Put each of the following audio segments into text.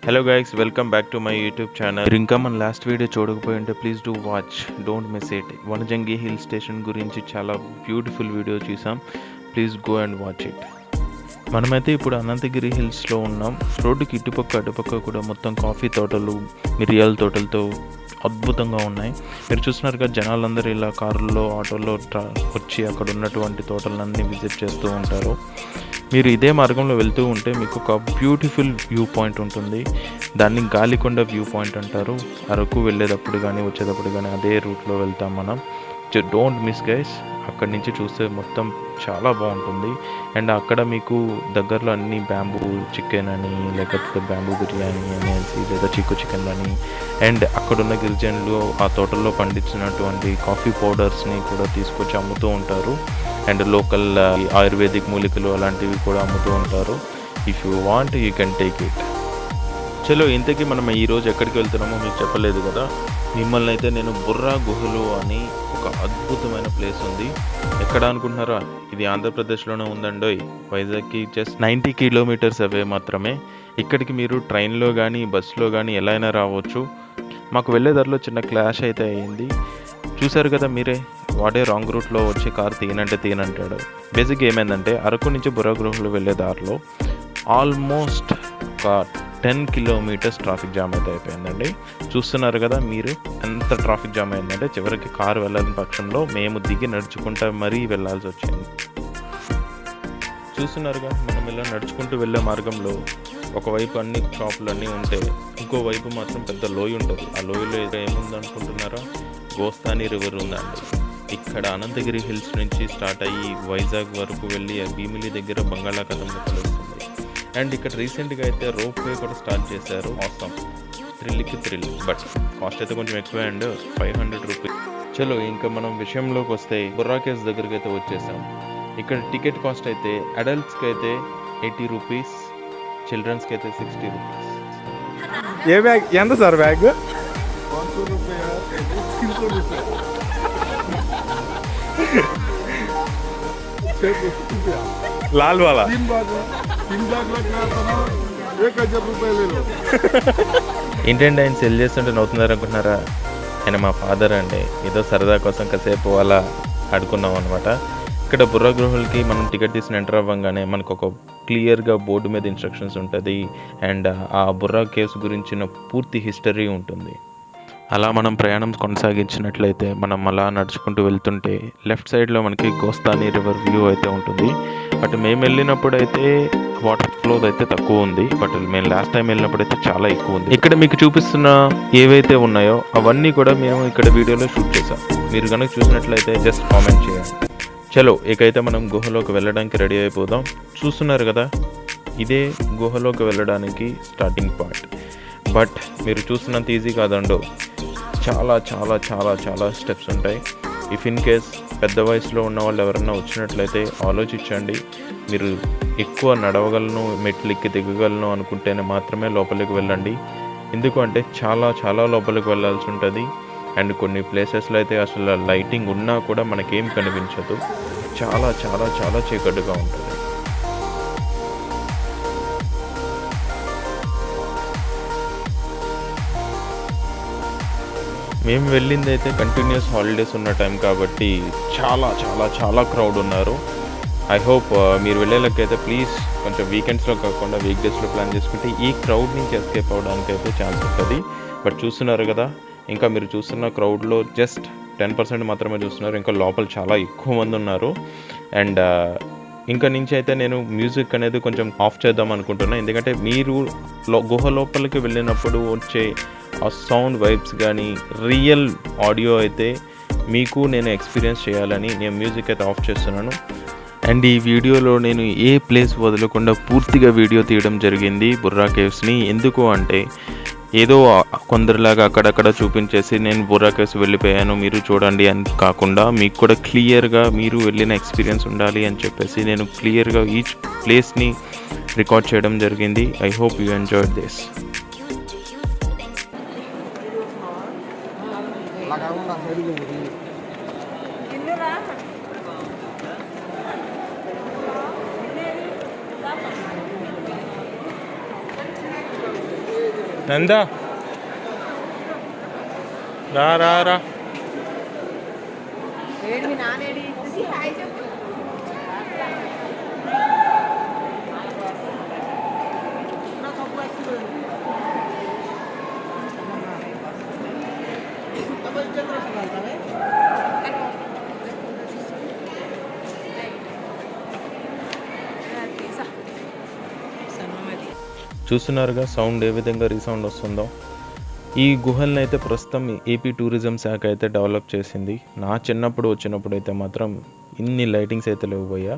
Hello guys, welcome back to my YouTube channel. మీరు ఇంకా మన లాస్ట్ వీడియో చూడకపోయి ఉంటే please do watch, don't miss it. Vanajangi hill station గురించి చాలా బ్యూటిఫుల్ వీడియో చూసాం. Please go and watch it. మనమైతే ఇప్పుడు అనంతగిరి హిల్స్లో ఉన్నాం. రోడ్డుకి ఇటుపక్క అటుపక్క కూడా మొత్తం కాఫీ తోటలు, మిరియాల తోటలతో అద్భుతంగా ఉన్నాయి. మీరు చూస్తున్నారుగా జనాలందరూ ఇలా కారుల్లో, ఆటోల్లో వచ్చి అక్కడ ఉన్నటువంటి తోటలన్నీ విజిట్ చేస్తూ ఉంటారు. మీరు ఇదే మార్గంలో వెళ్తూ ఉంటే మీకు ఒక బ్యూటిఫుల్ వ్యూ పాయింట్ ఉంటుంది. దాన్ని గాలికొండ వ్యూ పాయింట్ అంటారు. అరకు వెళ్ళేటప్పుడు కానీ వచ్చేటప్పుడు కానీ అదే రూట్లో వెళ్తాం మనం. Don't miss guys. అక్కడి నుంచి చూస్తే మొత్తం చాలా బాగుంటుంది. అండ్ అక్కడ మీకు దగ్గరలో అన్ని బ్యాంబూ చికెన్ అని, లేకపోతే బ్యాంబూ బిర్యానీ అనేసి, లేదా చికెన్ అని, అండ్ అక్కడున్న గిరిజనులు ఆ తోటల్లో పండించినటువంటి కాఫీ పౌడర్స్ని కూడా తీసుకొచ్చి అమ్ముతూ ఉంటారు. అండ్ లోకల్ ఆయుర్వేదిక్ మూలికలు అలాంటివి కూడా అమ్ముతూ ఉంటారు. If you want you can take it. చలో, ఇంతకీ మనం ఈరోజు ఎక్కడికి వెళ్తున్నామో మీకు చెప్పలేదు కదా. మిమ్మల్ని అయితే నేను బుర్రా గుహలు అని ఒక అద్భుతమైన ప్లేస్ ఉంది. ఎక్కడ అనుకుంటున్నారా? ఇది ఆంధ్రప్రదేశ్లోనే ఉందండోయ్. వైజాగ్కి జస్ట్ 90 కిలోమీటర్స్ అవే మాత్రమే. ఇక్కడికి మీరు ట్రైన్లో కానీ బస్సులో కానీ ఎలా అయినా రావచ్చు. మాకు వెళ్ళే దారిలో చిన్న క్లాష్ అయితే అయ్యింది. చూశారు కదా మీరే. వాడే రాంగ్ రూట్లో వచ్చి కారు తీయనంటాడు. బేసిక్గా ఏమైందంటే అరకు నుంచి బుర్రా గుహలు వెళ్ళే దారిలో ఆల్మోస్ట్ ఒక 10 కిలోమీటర్స్ ట్రాఫిక్ జామ్ అయితే అయిపోయిందండి. చూస్తున్నారు కదా మీరు ఎంత ట్రాఫిక్ జామ్ అయిందంటే చివరికి కారు వెళ్ళని పక్షంలో మేము దిగి నడుచుకుంటూ మరీ వెళ్ళాల్సి వచ్చింది. చూస్తున్నారుగా, మనం ఇలా నడుచుకుంటూ వెళ్ళే మార్గంలో ఒకవైపు అన్ని షాపులు అన్నీ ఉంటే ఇంకోవైపు మాత్రం పెద్ద లోయ ఉంటుంది. ఆ లోయలో ఏముందనుకుంటున్నారా? గోస్తాని రివర్ ఉందండి. ఇక్కడ అనంతగిరి హిల్స్ నుంచి స్టార్ట్ అయ్యి వైజాగ్ వరకు వెళ్ళి భీమిలి దగ్గర బంగాళాఖాతంలో కలుస్తుంది. అండ్ ఇక్కడ రీసెంట్గా అయితే రోప్ వే కూడా స్టార్ట్ చేశారు. Awesome, thrill. బట్ కాస్ట్ అయితే కొంచెం ఎక్కువే అండ్ 500 రూపీస్. చలో, ఇంకా మనం విషయంలోకి వస్తే బుర్రా కేవ్స్ దగ్గరికి అయితే వచ్చేసాం. ఇక్కడ టికెట్ కాస్ట్ అయితే అడల్ట్స్కి అయితే 80 రూపీస్, చిల్డ్రన్స్కి అయితే 60 రూపీస్. ఏ బ్యాగ్ ఎంత సార్? బ్యాగ్ लाल वाला 3 लाख का 1000 रुपये ले लो. ఏంటండి ఆయన సెల్ చేస్తుంటే నవ్వుతున్నారు అనుకుంటున్నారా? ఆయన మా ఫాదర్ అండి. ఏదో సరదా కోసం కాసేపు అలా ఆడుకున్నాం అనమాట. ఇక్కడ బుర్రా గుహలకి మనం టికెట్ తీసుకుని ఎంటర్ అవ్వగానే మనకు ఒక క్లియర్గా బోర్డు మీద ఇన్స్ట్రక్షన్స్ ఉంటుంది. అండ్ ఆ బుర్రా కేవ్స్ గురించిన పూర్తి హిస్టరీ ఉంటుంది. అలా మనం ప్రయాణం కొనసాగించినట్లయితే మనం అలా నడుచుకుంటూ వెళ్తుంటే లెఫ్ట్ సైడ్లో మనకి గోస్తాని రివర్ వ్యూ అయితే ఉంటుంది. బట్ మేము వెళ్ళినప్పుడు అయితే వాటర్ ఫ్లో అయితే తక్కువ ఉంది. బట్ మేము లాస్ట్ టైం వెళ్ళినప్పుడు అయితే చాలా ఎక్కువ ఉంది. ఇక్కడ మీకు చూపిస్తున్న ఏవైతే ఉన్నాయో అవన్నీ కూడా మేము ఇక్కడ వీడియోలో షూట్ చేసాం. మీరు కనుక చూసినట్లయితే జస్ట్ కామెంట్ చేయండి. చలో, ఇకైతే మనం గుహలోకి వెళ్ళడానికి రెడీ అయిపోదాం. చూస్తున్నారు కదా, ఇదే గుహలోకి వెళ్ళడానికి స్టార్టింగ్ పాయింట్. బట్ మీరు చూస్తున్నంత ఈజీ కాదండో. చాలా చాలా చాలా చాలా స్టెప్స్ ఉంటాయి. ఇఫ్ ఇన్ కేస్ పెద్ద వయసులో ఉన్న వాళ్ళు ఎవరన్నా వచ్చినట్లయితే ఆలోచించండి. మీరు ఎక్కువ నడవగలను, మెట్లు ఎక్కి దిగగలను అనుకుంటేనే మాత్రమే లోపలికి వెళ్ళండి. ఎందుకు అంటే చాలా చాలా లోపలికి వెళ్ళాల్సి ఉంటుంది. అండ్ కొన్ని ప్లేసెస్లో అయితే అసలు లైటింగ్ ఉన్నా కూడా మనకేం కనిపించదు. చాలా చాలా చాలా చీకటిగా ఉంటుంది. మేము వెళ్ళింది అయితే కంటిన్యూస్ హాలిడేస్ ఉన్న టైం కాబట్టి చాలా చాలా చాలా క్రౌడ్ ఉన్నారు. ఐ హోప్ మీరు వెళ్ళేలకైతే ప్లీజ్ కొంచెం వీకెండ్స్లో కాకుండా వీక్ డేస్లో ప్లాన్ చేసుకుంటే ఈ క్రౌడ్ నుంచి ఎస్కేప్ అవ్వడానికి అయితే ఛాన్స్ ఉంటుంది. బట్ చూస్తున్నారు కదా, ఇంకా మీరు చూస్తున్న క్రౌడ్లో జస్ట్ 10% మాత్రమే చూస్తున్నారు. ఇంకా లోపల చాలా ఎక్కువ మంది ఉన్నారు. అండ్ ఇంకా నుంచి అయితే నేను మ్యూజిక్ అనేది కొంచెం ఆఫ్ చేద్దాం అనుకుంటున్నాను. ఎందుకంటే మీరు గుహ లోపలికి వెళ్ళినప్పుడు వచ్చే ఆ సౌండ్ వైబ్స్ కానీ రియల్ ఆడియో అయితే మీకు నేను ఎక్స్పీరియన్స్ చేయాలని నేను మ్యూజిక్ అయితే ఆఫ్ చేస్తున్నాను. అండ్ ఈ వీడియోలో నేను ఏ ప్లేస్ వదలకుండా పూర్తిగా వీడియో తీయడం జరిగింది బుర్రా కేవ్స్ని. ఎందుకు అంటే ఏదో కొందరిలాగా అక్కడక్కడ చూపించేసి నేను బుర్రా కేవ్స్ వెళ్ళిపోయాను మీరు చూడండి అని కాకుండా మీకు కూడా క్లియర్గా మీరు వెళ్ళిన ఎక్స్పీరియన్స్ ఉండాలి అని చెప్పేసి నేను క్లియర్గా ఈచ్ ప్లేస్ని రికార్డ్ చేయడం జరిగింది. I hope you enjoyed this. Nanda రా రా రా. చూస్తున్నారుగా సౌండ్ ఏ విధంగా రీసౌండ్ వస్తుందో. ఈ గుహలను అయితే ప్రస్తుతం ఏపీ టూరిజం శాఖ అయితే డెవలప్ చేసింది. నా చిన్నప్పుడు వచ్చినప్పుడు అయితే మాత్రం ఇన్ని లైటింగ్స్ అయితే లేవు పోయా.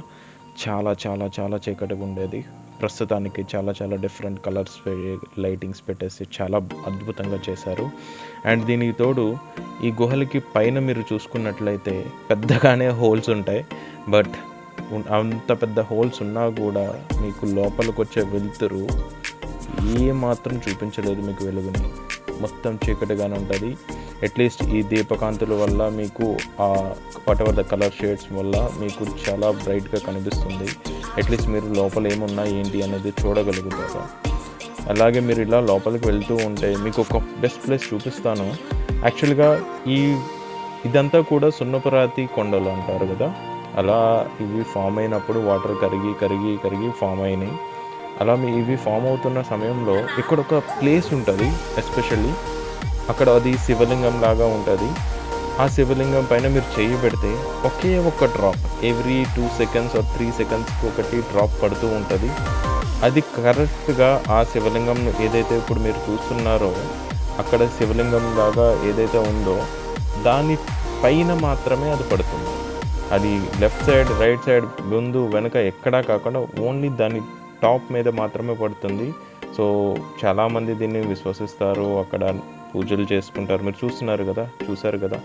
చాలా చాలా చాలా చీకటిగా ఉండేది. ప్రస్తుతానికి చాలా చాలా డిఫరెంట్ కలర్స్ లైటింగ్స్ పెట్టేసి చాలా అద్భుతంగా చేశారు. అండ్ దీనికి తోడు ఈ గుహలకి పైన మీరు చూసుకున్నట్లయితే పెద్దగానే హోల్స్ ఉంటాయి. బట్ అంత పెద్ద హోల్స్ ఉన్నా కూడా మీకు లోపలికి వచ్చే వెలుతురు ఏ మాత్రం చూపించలేదు మీకు వెలుగుని. మొత్తం చీకటిగానే ఉంటుంది. అట్లీస్ట్ ఈ దీపకాంతుల వల్ల మీకు what ever the colour shades వల్ల మీకు చాలా బ్రైట్గా కనిపిస్తుంది. అట్లీస్ట్ మీరు లోపల ఏమున్నా ఏంటి అనేది చూడగలుగుతారు. అలాగే మీరు ఇలా లోపలికి వెళ్తూ ఉంటే మీకు ఒక బెస్ట్ ప్లేస్ చూపిస్తాను. యాక్చువల్గా ఇదంతా కూడా సున్నపురాతి కొండలు అంటారు కదా, అలా ఇవి ఫామ్ అయినప్పుడు వాటర్ కరిగి కరిగి కరిగి ఫామ్ అయినాయి. అలా ఇవి ఫామ్ అవుతున్న సమయంలో ఇక్కడ ఒక ప్లేస్ ఉంటుంది ఎస్పెషల్లీ. అక్కడ అది శివలింగం లాగా ఉంటుంది. ఆ శివలింగం పైన మీరు చెయ్యి పెడితే ఒకే ఒక్క డ్రాప్ ఎవ్రీ 2 seconds or 3 secondsకి ఒకటి డ్రాప్ పడుతూ ఉంటుంది. అది కరెక్ట్గా ఆ శివలింగం ఏదైతే ఇప్పుడు మీరు చూస్తున్నారో అక్కడ శివలింగం లాగా ఏదైతే ఉందో దాని పైన మాత్రమే అది పడుతుంది. అది లెఫ్ట్ సైడ్ రైట్ సైడ్ ముందు వెనక ఎక్కడా కాకుండా ఓన్లీ దాని టాప్ మీద మాత్రమే పడుతుంది. సో చాలామంది దీన్ని విశ్వసిస్తారు, అక్కడ పూజలు చేసుకుంటారు. మీరు చూస్తున్నారు కదా, చూసారు కదా.